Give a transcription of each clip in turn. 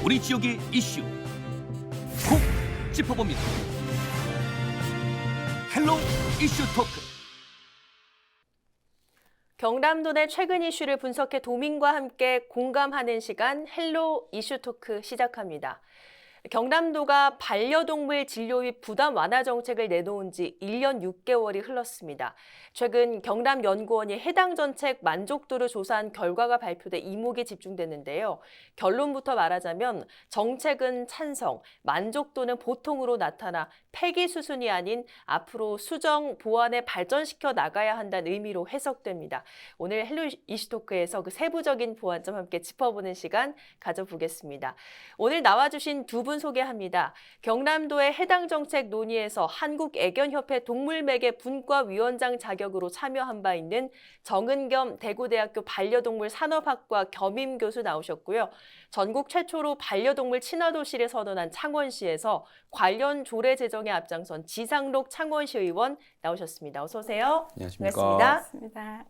우리 지역의 이슈 콕 짚어봅니다. 헬로 이슈 토크. 경남도 내 최근 이슈를 분석해 도민과 함께 공감하는 시간 헬로 이슈 토크 시작합니다. 경남도가 반려동물 진료비 부담 완화 정책을 내놓은 지 1년 6개월이 흘렀습니다. 최근 경남연구원이 해당 정책 만족도를 조사한 결과가 발표돼 이목이 집중됐는데요. 결론부터 말하자면 정책은 찬성, 만족도는 보통으로 나타나 폐기 수순이 아닌 앞으로 수정, 보완에 발전시켜 나가야 한다는 의미로 해석됩니다. 오늘 헬로 이슈 토크에서 그 세부적인 보완점 함께 짚어보는 시간 가져보겠습니다. 오늘 나와주신 두 분 소개합니다. 경남도의 해당 정책 논의에서 한국애견협회 동물매개 분과위원장 자격으로 참여한 바 있는 정은겸 대구대학교 반려동물 산업학과 겸임교수 나오셨고요. 전국 최초로 반려동물 친화도시를 선언한 창원시에서 관련 조례 제정에 앞장선 지상록 창원시 의원 나오셨습니다. 어서 오세요. 안녕하십니까. 반갑습니다.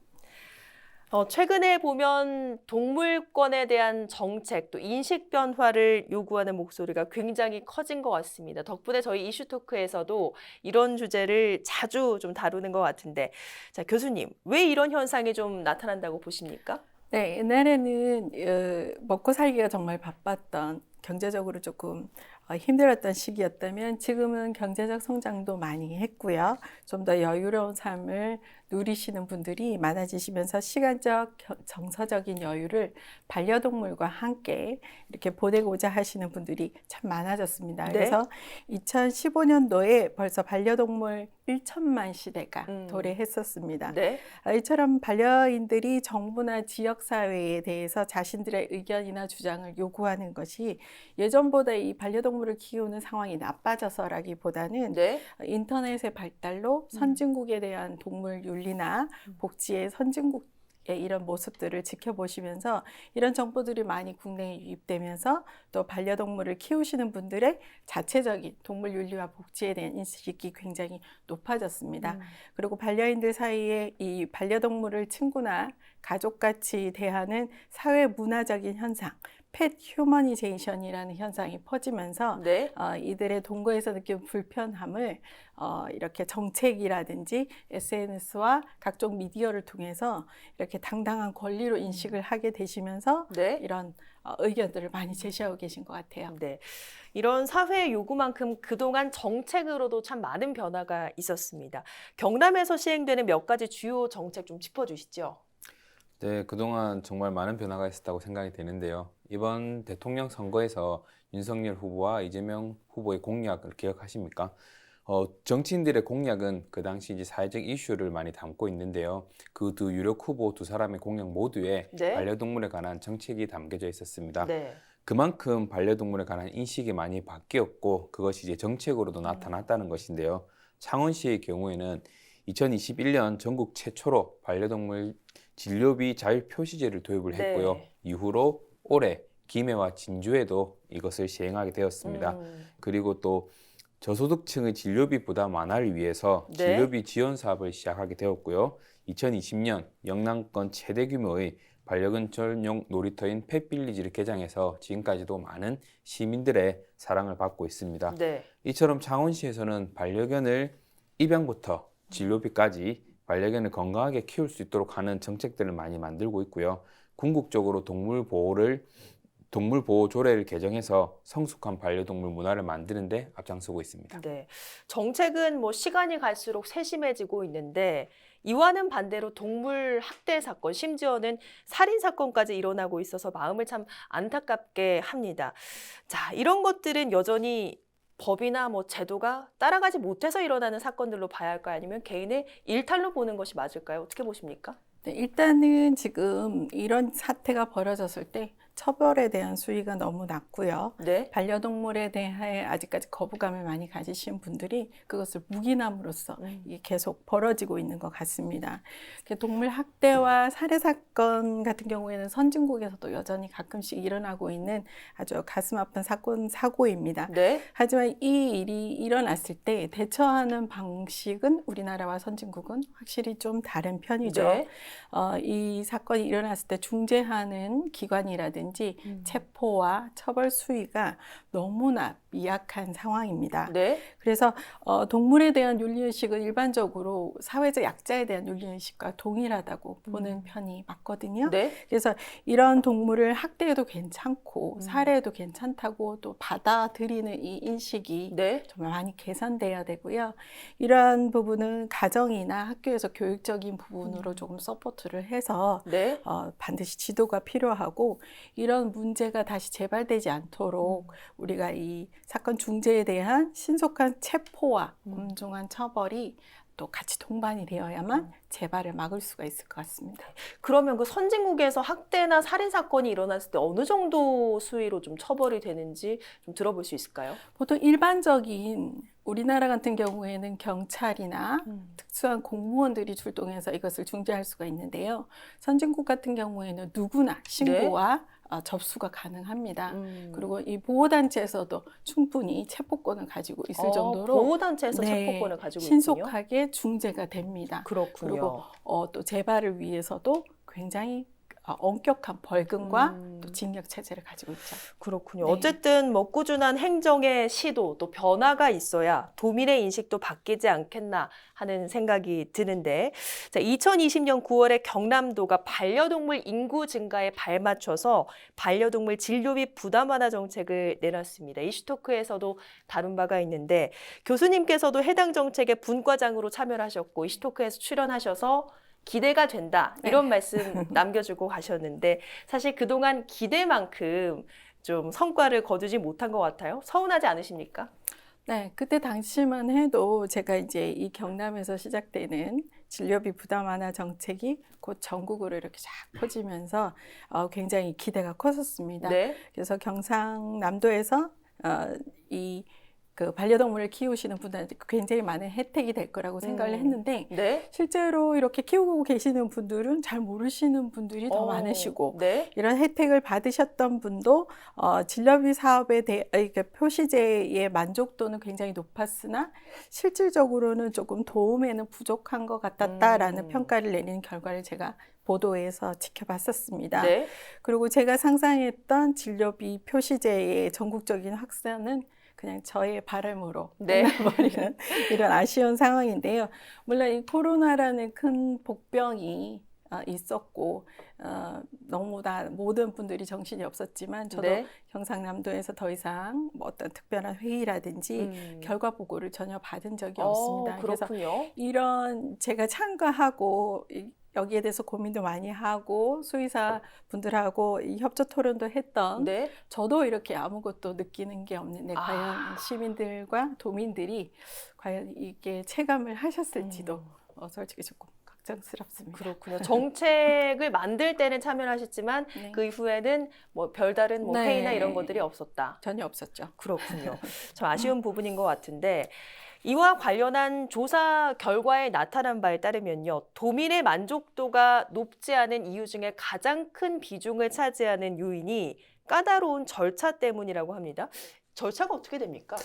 최근에 보면 동물권에 대한 정책, 또 인식 변화를 요구하는 목소리가 굉장히 커진 것 같습니다. 덕분에 저희 이슈 토크에서도 이런 주제를 자주 좀 다루는 것 같은데, 자, 교수님, 왜 이런 현상이 좀 나타난다고 보십니까? 네, 옛날에는 먹고 살기가 정말 바빴던, 경제적으로 조금 힘들었던 시기였다면 지금은 경제적 성장도 많이 했고요. 좀 더 여유로운 삶을 누리시는 분들이 많아지시면서 시간적, 정서적인 여유를 반려동물과 함께 이렇게 보내고자 하시는 분들이 참 많아졌습니다. 네. 그래서 2015년도에 벌써 반려동물 1천만 시대가 도래했었습니다. 네. 이처럼 반려인들이 정부나 지역사회에 대해서 자신들의 의견이나 주장을 요구하는 것이 예전보다 이 반려동물을 키우는 상황이 나빠져서라기보다는 네. 인터넷의 발달로 선진국에 대한 동물 윤리나 복지의 선진국의 이런 모습들을 지켜보시면서 이런 정보들이 많이 국내에 유입되면서 또 반려동물을 키우시는 분들의 자체적인 동물 윤리와 복지에 대한 인식이 굉장히 높아졌습니다. 그리고 반려인들 사이에 이 반려동물을 친구나 가족같이 대하는 사회 문화적인 현상, 펫 휴머니제이션이라는 현상이 퍼지면서 네. 이들의 동거에서 느끼는 불편함을 이렇게 정책이라든지 SNS와 각종 미디어를 통해서 이렇게 당당한 권리로 인식을 하게 되시면서 네. 이런 의견들을 많이 제시하고 계신 것 같아요. 네. 이런 사회의 요구만큼 그동안 정책으로도 참 많은 변화가 있었습니다. 경남에서 시행되는 몇 가지 주요 정책 좀 짚어주시죠. 네, 그동안 정말 많은 변화가 있었다고 생각이 되는데요. 이번 대통령 선거에서 윤석열 후보와 이재명 후보의 공약을 기억하십니까? 정치인들의 공약은 그 당시 이제 사회적 이슈를 많이 담고 있는데요. 그 두 유력 후보 두 사람의 공약 모두에 네. 반려동물에 관한 정책이 담겨져 있었습니다. 네. 그만큼 반려동물에 관한 인식이 많이 바뀌었고 그것이 이제 정책으로도 나타났다는 것인데요. 창원시의 경우에는 2021년 전국 최초로 반려동물 진료비 자율 표시제를 도입을 했고요. 네. 이후로 올해 김해와 진주에도 이것을 시행하게 되었습니다. 그리고 또 저소득층의 진료비 부담 완화를 위해서 네. 진료비 지원 사업을 시작하게 되었고요. 2020년 영남권 최대 규모의 반려견 전용 놀이터인 펫빌리지를 개장해서 지금까지도 많은 시민들의 사랑을 받고 있습니다. 네. 이처럼 창원시에서는 반려견을 입양부터 진료비까지 반려견을 건강하게 키울 수 있도록 하는 정책들을 많이 만들고 있고요. 궁극적으로 동물 보호 조례를 개정해서 성숙한 반려동물 문화를 만드는 데 앞장서고 있습니다. 네. 정책은 시간이 갈수록 세심해지고 있는데 이와는 반대로 동물 학대 사건, 심지어는 살인 사건까지 일어나고 있어서 마음을 참 안타깝게 합니다. 자, 이런 것들은 여전히 법이나 제도가 따라가지 못해서 일어나는 사건들로 봐야 할까요? 아니면 개인의 일탈로 보는 것이 맞을까요? 어떻게 보십니까? 네, 일단은 지금 이런 사태가 벌어졌을 때 처벌에 대한 수위가 너무 낮고요. 네. 반려동물에 대해 아직까지 거부감을 많이 가지신 분들이 그것을 묵인함으로써 이게 계속 벌어지고 있는 것 같습니다. 동물 학대와 살해 사건 같은 경우에는 선진국에서도 여전히 가끔씩 일어나고 있는 아주 가슴 아픈 사고입니다. 네. 하지만 이 일이 일어났을 때 대처하는 방식은 우리나라와 선진국은 확실히 좀 다른 편이죠. 네. 이 사건이 일어났을 때 중재하는 기관이라든지 수위라든지 체포와 처벌 수위가 너무나 미약한 상황입니다. 네. 그래서 동물에 대한 윤리의식은 일반적으로 사회적 약자에 대한 윤리의식과 동일하다고 보는 편이 맞거든요. 네. 그래서 이런 동물을 학대해도 괜찮고 살해해도 괜찮다고 또 받아들이는 이 인식이 네. 정말 많이 개선돼야 되고요. 이러한 부분은 가정이나 학교에서 교육적인 부분으로 조금 서포트를 해서 네. 반드시 지도가 필요하고 이런 문제가 다시 재발되지 않도록 우리가 이 사건 중재에 대한 신속한 체포와 엄중한 처벌이 또 같이 동반이 되어야만 재발을 막을 수가 있을 것 같습니다. 그러면 그 선진국에서 학대나 살인 사건이 일어났을 때 어느 정도 수위로 좀 처벌이 되는지 좀 들어볼 수 있을까요? 보통 일반적인 우리나라 같은 경우에는 경찰이나 특수한 공무원들이 출동해서 이것을 중재할 수가 있는데요. 선진국 같은 경우에는 누구나 신고와 접수가 가능합니다. 그리고 이 보호단체에서도 충분히 체포권을 가지고 있을 정도로 보호단체에서 체포권을 가지고 있군요. 신속하게 중재가 됩니다. 그렇군요. 그리고 또 재발을 위해서도 굉장히 엄격한 벌금과 또 징역 체제를 가지고 있죠. 그렇군요. 네. 어쨌든 뭐 꾸준한 행정의 시도 또 변화가 있어야 도민의 인식도 바뀌지 않겠나 하는 생각이 드는데, 자, 2020년 9월에 경남도가 반려동물 인구 증가에 발맞춰서 반려동물 진료비 부담 완화 정책을 내놨습니다. 이슈토크에서도 다룬 바가 있는데 교수님께서도 해당 정책의 분과장으로 참여를 하셨고 이슈토크에서 출연하셔서 기대가 된다 이런 말씀 남겨주고 가셨는데 사실 그동안 기대만큼 좀 성과를 거두지 못한 것 같아요. 서운하지 않으십니까? 네, 그때 당시만 해도 제가 이제 이 경남에서 시작되는 진료비 부담 완화 정책이 곧 전국으로 이렇게 쫙 퍼지면서 굉장히 기대가 컸었습니다. 네. 그래서 경상남도에서 그 반려동물을 키우시는 분들한테 굉장히 많은 혜택이 될 거라고 생각을 했는데 네. 실제로 이렇게 키우고 계시는 분들은 잘 모르시는 분들이 더 많으시고 네. 이런 혜택을 받으셨던 분도 진료비 사업에 대해 표시제의 만족도는 굉장히 높았으나 실질적으로는 조금 도움에는 부족한 것 같았다라는 평가를 내리는 결과를 제가 보도에서 지켜봤었습니다. 네. 그리고 제가 상상했던 진료비 표시제의 전국적인 확산은 그냥 저의 바람으로 끝나버리는 이런 아쉬운 상황인데요. 물론 이 코로나라는 큰 복병이 있었고 너무 다 모든 분들이 정신이 없었지만 저도 경상남도에서 더 이상 뭐 어떤 특별한 회의라든지 결과 보고를 전혀 받은 적이 없습니다. 그렇군요. 그래서 이런 제가 참가하고 여기에 대해서 고민도 많이 하고 수의사 분들하고 이 협조 토론도 했던 저도 이렇게 아무것도 느끼는 게 없는데 과연 시민들과 도민들이 과연 이게 체감을 하셨을지도 솔직히 조금 걱정스럽습니다. 그렇군요. 정책을 만들 때는 참여를 하셨지만 그 이후에는 뭐 별다른 뭐 회의나 이런 것들이 없었다. 전혀 없었죠. 그렇군요. 참 아쉬운 부분인 것 같은데 이와 관련한 조사 결과에 나타난 바에 따르면요. 도민의 만족도가 높지 않은 이유 중에 가장 큰 비중을 차지하는 요인이 까다로운 절차 때문이라고 합니다. 절차가 어떻게 됩니까?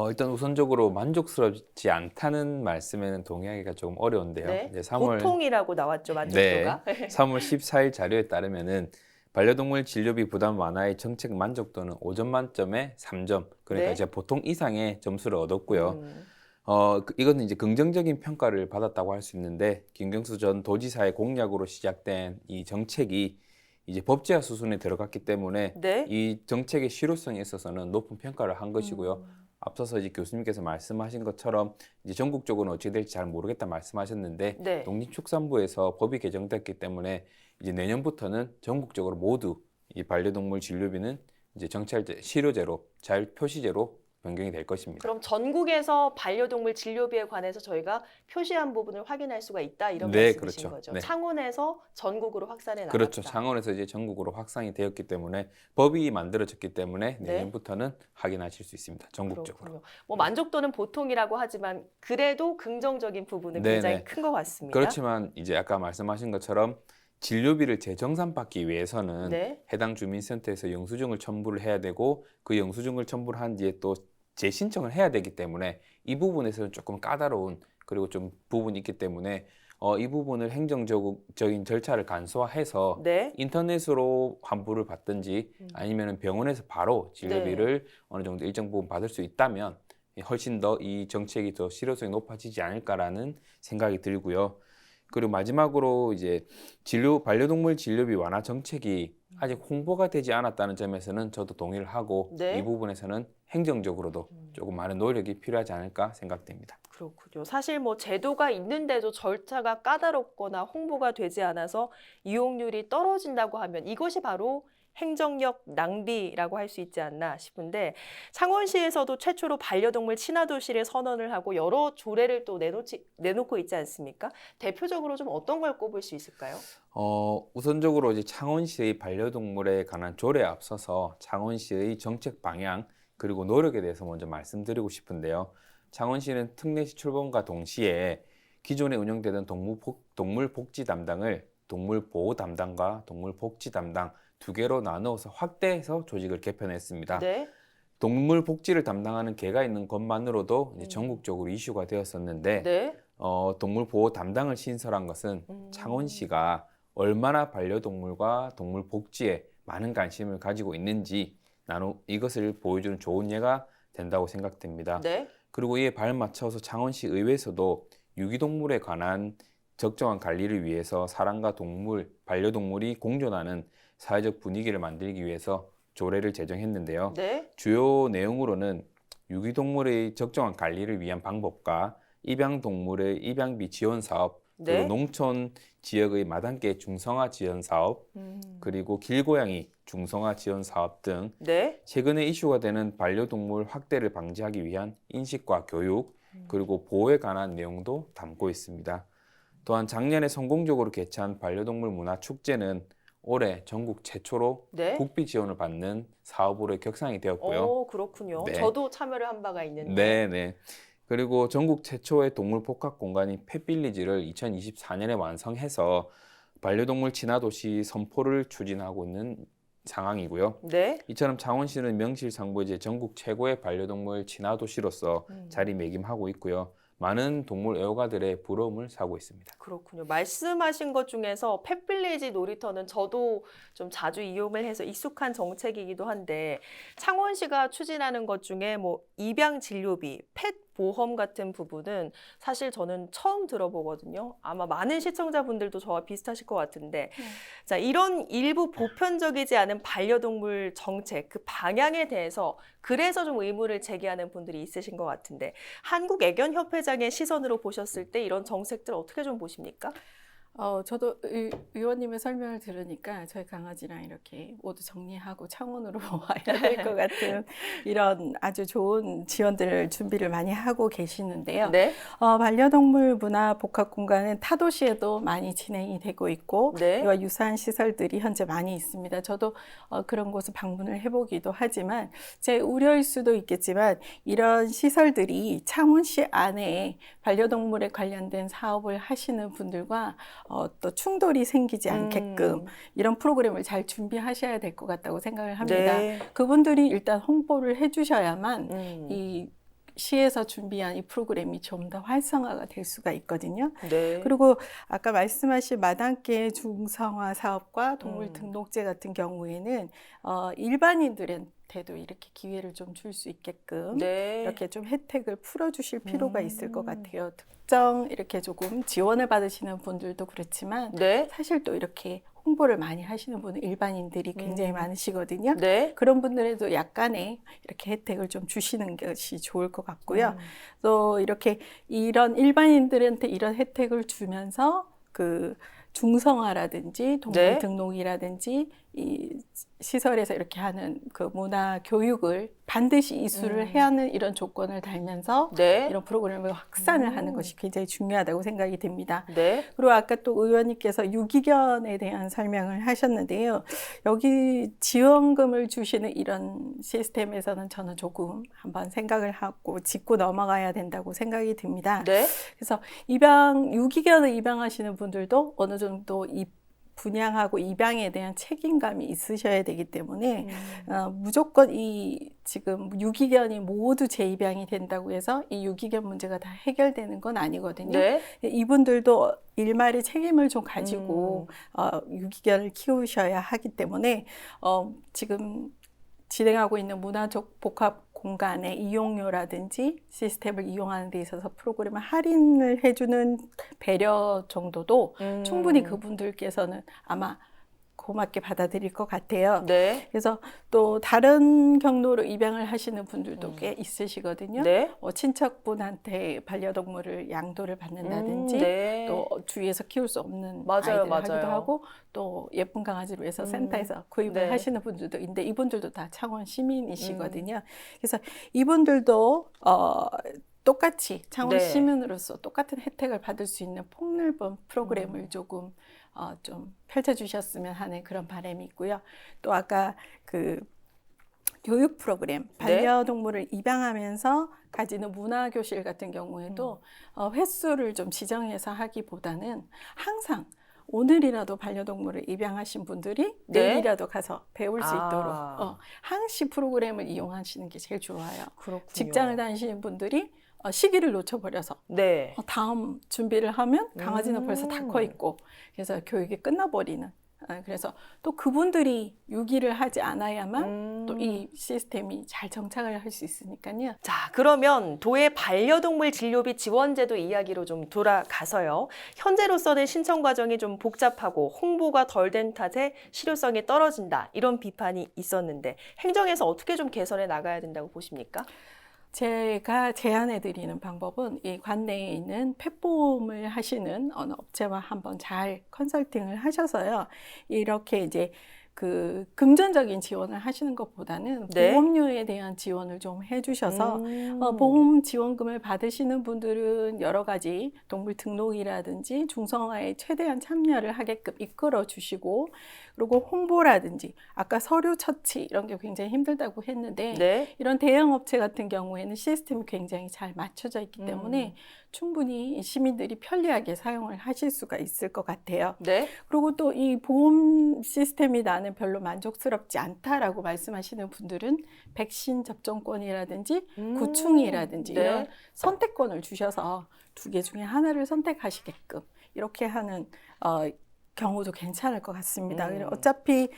일단 우선적으로 만족스럽지 않다는 말씀에는 동의하기가 조금 어려운데요. 이제 3월, 보통이라고 나왔죠, 만족도가. 3월 14일 자료에 따르면은 반려동물 진료비 부담 완화의 정책 만족도는 5점 만점에 3점. 그러니까 이제 보통 이상의 점수를 얻었고요. 이거는 이제 긍정적인 평가를 받았다고 할 수 있는데 김경수 전 도지사의 공약으로 시작된 이 정책이 이제 법제화 수순에 들어갔기 때문에 이 정책의 실효성에 있어서는 높은 평가를 한 것이고요. 앞서서 이제 교수님께서 말씀하신 것처럼 이제 전국적으로는 어찌 될지 잘 모르겠다 말씀하셨는데 농림축산부에서 법이 개정됐기 때문에 이제 내년부터는 전국적으로 모두 이 반려동물 진료비는 이제 정찰제, 실효제로, 자율표시제로 변경이 될 것입니다. 그럼 전국에서 반려동물 진료비에 관해서 저희가 표시한 부분을 확인할 수가 있다 이런 말씀이신 거죠. 창원에서 전국으로 확산해 나갔다. 그렇죠. 창원에서 이제 전국으로 확산이 되었기 때문에 법이 만들어졌기 때문에 내년부터는 확인하실 수 있습니다. 전국적으로. 그렇군요. 뭐 만족도는 보통이라고 하지만 그래도 긍정적인 부분은 굉장히 큰 것 같습니다. 그렇지만 이제 아까 말씀하신 것처럼 진료비를 재정산받기 위해서는 해당 주민센터에서 영수증을 첨부를 해야 되고 그 영수증을 첨부를 한 뒤에 또 재신청을 해야 되기 때문에 이 부분에서는 조금 까다로운 그리고 좀 부분이 있기 때문에 이 부분을 행정적인 절차를 간소화해서 네. 인터넷으로 환불을 받든지 아니면 병원에서 바로 진료비를 어느 정도 일정 부분 받을 수 있다면 훨씬 더 이 정책이 더 실효성이 높아지지 않을까라는 생각이 들고요. 그리고 마지막으로 이제 반려동물 진료비 완화 정책이 아직 홍보가 되지 않았다는 점에서는 저도 동의를 하고 네. 이 부분에서는 행정적으로도 조금 많은 노력이 필요하지 않을까 생각됩니다. 그렇군요. 사실 뭐 제도가 있는데도 절차가 까다롭거나 홍보가 되지 않아서 이용률이 떨어진다고 하면 이것이 바로 행정력 낭비라고 할 수 있지 않나 싶은데 창원시에서도 최초로 반려동물 친화도시를 선언을 하고 여러 조례를 또 내놓고 있지 않습니까? 대표적으로 좀 어떤 걸 꼽을 수 있을까요? 우선적으로 이제 창원시의 반려동물에 관한 조례에 앞서서 창원시의 정책 방향 그리고 노력에 대해서 먼저 말씀드리고 싶은데요. 창원시는 특례시 출범과 동시에 기존에 운영되던 동물복지 담당을 동물보호 담당과 동물복지 담당 두 개로 나누어서 확대해서 조직을 개편했습니다. 네. 동물복지를 담당하는 개가 있는 것만으로도 이제 전국적으로 이슈가 되었었는데 네. 동물보호 담당을 신설한 것은 창원시가 얼마나 반려동물과 동물복지에 많은 관심을 가지고 있는지 이것을 보여주는 좋은 예가 된다고 생각됩니다. 네. 그리고 이에 발맞춰서 창원시 의회에서도 유기동물에 관한 적정한 관리를 위해서 사람과 반려동물이 공존하는 사회적 분위기를 만들기 위해서 조례를 제정했는데요. 네. 주요 내용으로는 유기동물의 적정한 관리를 위한 방법과 입양동물의 입양비 지원 사업, 네. 그리고 농촌 지역의 마당개 중성화 지원 사업, 그리고 길고양이 중성화 지원 사업 등 네. 최근에 이슈가 되는 반려동물 학대를 방지하기 위한 인식과 교육, 그리고 보호에 관한 내용도 담고 있습니다. 또한 작년에 성공적으로 개최한 반려동물 문화축제는 올해 전국 최초로 네. 국비 지원을 받는 사업으로 격상이 되었고요. 그렇군요. 네. 저도 참여를 한 바가 있는데. 네. 그리고 전국 최초의 동물 복합 공간인 펫빌리지를 2024년에 완성해서 반려동물 친화도시 선포를 추진하고 있는 상황이고요. 네. 이처럼 창원시는 명실상부의 전국 최고의 반려동물 친화도시로서 자리매김하고 있고요. 많은 동물 애호가들의 부러움을 사고 있습니다. 그렇군요. 말씀하신 것 중에서 펫빌리지 놀이터는 저도 좀 자주 이용을 해서 익숙한 정책이기도 한데 창원시가 추진하는 것 중에 뭐 입양 진료비, 펫 보험 같은 부분은 사실 저는 처음 들어보거든요. 아마 많은 시청자분들도 저와 비슷하실 것 같은데 자, 이런 일부 보편적이지 않은 반려동물 정책, 그 방향에 대해서 그래서 좀 의문을 제기하는 분들이 있으신 것 같은데 한국애견협회장의 시선으로 보셨을 때 이런 정책들 어떻게 좀 보십니까? 저도 의원님의 설명을 들으니까 저희 강아지랑 이렇게 모두 정리하고 창원으로 와야 될 것 같은 이런 아주 좋은 지원들을 준비를 많이 하고 계시는데요. 네. 반려동물 문화 복합 공간은 타도시에도 많이 진행이 되고 있고 네. 이와 유사한 시설들이 현재 많이 있습니다. 저도 그런 곳을 방문을 해보기도 하지만 제 우려일 수도 있겠지만 이런 시설들이 창원시 안에 반려동물에 관련된 사업을 하시는 분들과 또 충돌이 생기지 않게끔 이런 프로그램을 잘 준비하셔야 될 것 같다고 생각을 합니다. 네. 그분들이 일단 홍보를 해주셔야만 이 시에서 준비한 이 프로그램이 좀 더 활성화가 될 수가 있거든요. 네. 그리고 아까 말씀하신 마당개 중성화 사업과 동물 등록제 같은 경우에는 일반인들한테도 이렇게 기회를 좀 줄 수 있게끔 네. 이렇게 좀 혜택을 풀어주실 필요가 있을 것 같아요. 특정 이렇게 조금 지원을 받으시는 분들도 그렇지만 네. 사실 또 이렇게 홍보를 많이 하시는 분은 일반인들이 굉장히 많으시거든요. 네. 그런 분들에도 약간의 이렇게 혜택을 좀 주시는 것이 좋을 것 같고요. 또 이렇게 이런 일반인들한테 이런 혜택을 주면서 그 중성화라든지 동물 네. 등록이라든지 이 시설에서 이렇게 하는 그 문화 교육을 반드시 이수를 해야 하는 이런 조건을 달면서 네. 이런 프로그램을 확산을 하는 것이 굉장히 중요하다고 생각이 됩니다. 네. 그리고 아까 또 의원님께서 유기견에 대한 설명을 하셨는데요. 여기 지원금을 주시는 이런 시스템에서는 저는 조금 한번 생각을 하고 짚고 넘어가야 된다고 생각이 듭니다. 네. 그래서 유기견을 입양하시는 분들도 어느 정도 분양하고 입양에 대한 책임감이 있으셔야 되기 때문에 무조건 이 지금 유기견이 모두 재입양이 된다고 해서 이 유기견 문제가 다 해결되는 건 아니거든요. 네. 이분들도 일말의 책임을 좀 가지고 유기견을 키우셔야 하기 때문에 지금 진행하고 있는 문화적 복합 공간의 이용료라든지 시스템을 이용하는 데 있어서 프로그램을 할인을 해주는 배려 정도도 충분히 그분들께서는 아마 고맙게 받아들일 것 같아요. 네. 그래서 또 다른 경로로 입양을 하시는 분들도 꽤 있으시거든요. 네. 친척분한테 반려동물을 양도를 받는다든지 네. 또 주위에서 키울 수 없는 맞아요, 아이들을 하기도 맞아요. 하고 또 예쁜 강아지로 해서 센터에서 구입을 네. 하시는 분들도 있는데 이분들도 다 창원 시민이시거든요. 그래서 이분들도 똑같이 창원 네. 시민으로서 똑같은 혜택을 받을 수 있는 폭넓은 프로그램을 조금 좀 펼쳐주셨으면 하는 그런 바람이 있고요. 또 아까 그 교육 프로그램, 반려동물을 입양하면서 가지는 문화교실 같은 경우에도 횟수를 좀 지정해서 하기보다는 항상 오늘이라도 반려동물을 입양하신 분들이 네. 내일이라도 가서 배울 수 아. 있도록 항시 프로그램을 이용하시는 게 제일 좋아요. 그렇군요. 직장을 다니시는 분들이 시기를 놓쳐버려서 네. 다음 준비를 하면 강아지는 벌써 다 커 있고 그래서 교육이 끝나버리는 그래서 또 그분들이 유기를 하지 않아야만 또 이 시스템이 잘 정착을 할 수 있으니까요. 자, 그러면 도의 반려동물 진료비 지원제도 이야기로 좀 돌아가서요. 현재로서는 신청 과정이 좀 복잡하고 홍보가 덜 된 탓에 실효성이 떨어진다. 이런 비판이 있었는데 행정에서 어떻게 좀 개선해 나가야 된다고 보십니까? 제가 제안해 드리는 방법은 이 관내에 있는 펫보험을 하시는 어느 업체와 한번 잘 컨설팅을 하셔서요. 이렇게 이제 그 금전적인 지원을 하시는 것보다는 네. 보험료에 대한 지원을 좀 해주셔서 보험 지원금을 받으시는 분들은 여러 가지 동물 등록이라든지 중성화에 최대한 참여를 하게끔 이끌어 주시고 그리고 홍보라든지 아까 서류 처치 이런 게 굉장히 힘들다고 했는데 네. 이런 대형 업체 같은 경우에는 시스템이 굉장히 잘 맞춰져 있기 때문에 충분히 시민들이 편리하게 사용을 하실 수가 있을 것 같아요. 네. 그리고 또 이 보험 시스템이 나는 별로 만족스럽지 않다라고 말씀하시는 분들은 백신 접종권이라든지 구충이라든지 네. 이런 선택권을 주셔서 두 개 중에 하나를 선택하시게끔 이렇게 하는 경우도 괜찮을 것 같습니다. 어차피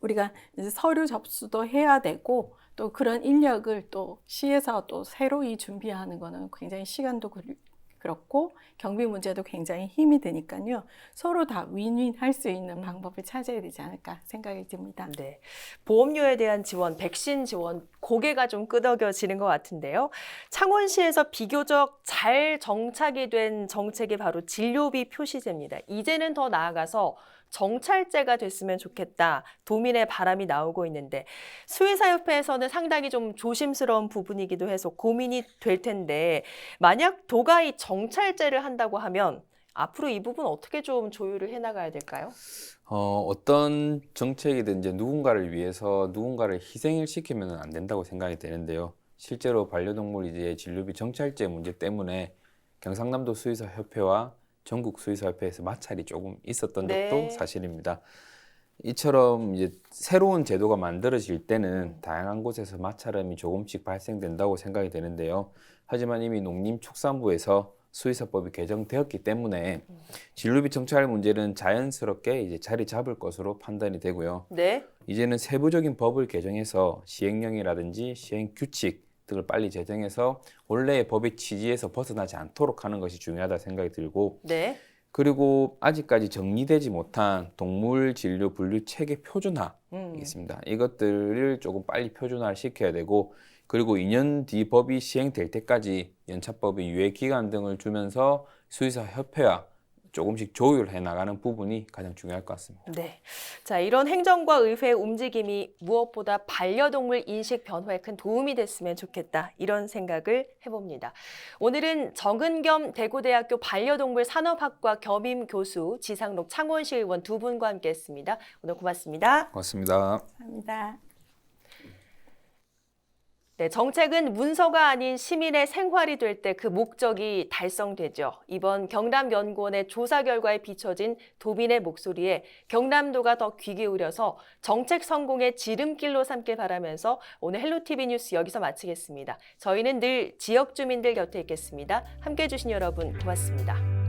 우리가 이제 서류 접수도 해야 되고 또 그런 인력을 또 시에서 또 새로이 준비하는 거는 굉장히 시간도 그렇고 경비 문제도 굉장히 힘이 드니까요. 서로 다 윈윈 할 수 있는 방법을 찾아야 되지 않을까 생각이 듭니다. 네. 보험료에 대한 지원, 백신 지원, 고개가 좀 끄덕여지는 것 같은데요. 창원시에서 비교적 잘 정착이 된 정책이 바로 진료비 표시제입니다. 이제는 더 나아가서 정찰제가 됐으면 좋겠다. 도민의 바람이 나오고 있는데 수의사협회에서는 상당히 좀 조심스러운 부분이기도 해서 고민이 될 텐데 만약 도가 이 정찰제를 한다고 하면 앞으로 이 부분 어떻게 좀 조율을 해나가야 될까요? 어떤 정책이든 이제 누군가를 위해서 누군가를 희생을 시키면 안 된다고 생각이 되는데요. 실제로 반려동물 이제 진료비 정찰제 문제 때문에 경상남도 수의사협회와 전국 수의사협회에서 마찰이 조금 있었던 적도 사실입니다. 이처럼 이제 새로운 제도가 만들어질 때는 다양한 곳에서 마찰음이 조금씩 발생된다고 생각이 되는데요. 하지만 이미 농림축산부에서 수의사법이 개정되었기 때문에 진료비 정찰 문제는 자연스럽게 이제 자리 잡을 것으로 판단이 되고요. 네. 이제는 세부적인 법을 개정해서 시행령이라든지 시행 규칙 등을 빨리 제정해서 원래의 법의 취지에서 벗어나지 않도록 하는 것이 중요하다 생각이 들고 네. 그리고 아직까지 정리되지 못한 동물 진료 분류 체계 표준화 있습니다. 이것들을 조금 빨리 표준화를 시켜야 되고 그리고 2년 뒤 법이 시행될 때까지 연차법의 유예 기간 등을 주면서 수의사협회와 조금씩 조율해 나가는 부분이 가장 중요할 것 같습니다. 네. 자, 이런 행정과 의회의 움직임이 무엇보다 반려동물 인식 변화에 큰 도움이 됐으면 좋겠다. 이런 생각을 해봅니다. 오늘은 정은겸 대구대학교 반려동물 산업학과 겸임 교수, 지상록 창원시 의원 두 분과 함께했습니다. 오늘 고맙습니다. 고맙습니다. 감사합니다. 네, 정책은 문서가 아닌 시민의 생활이 될 때 그 목적이 달성되죠. 이번 경남연구원의 조사 결과에 비춰진 도민의 목소리에 경남도가 더 귀 기울여서 정책 성공의 지름길로 삼길 바라면서 오늘 헬로티비 뉴스 여기서 마치겠습니다. 저희는 늘 지역 주민들 곁에 있겠습니다. 함께해 주신 여러분 고맙습니다.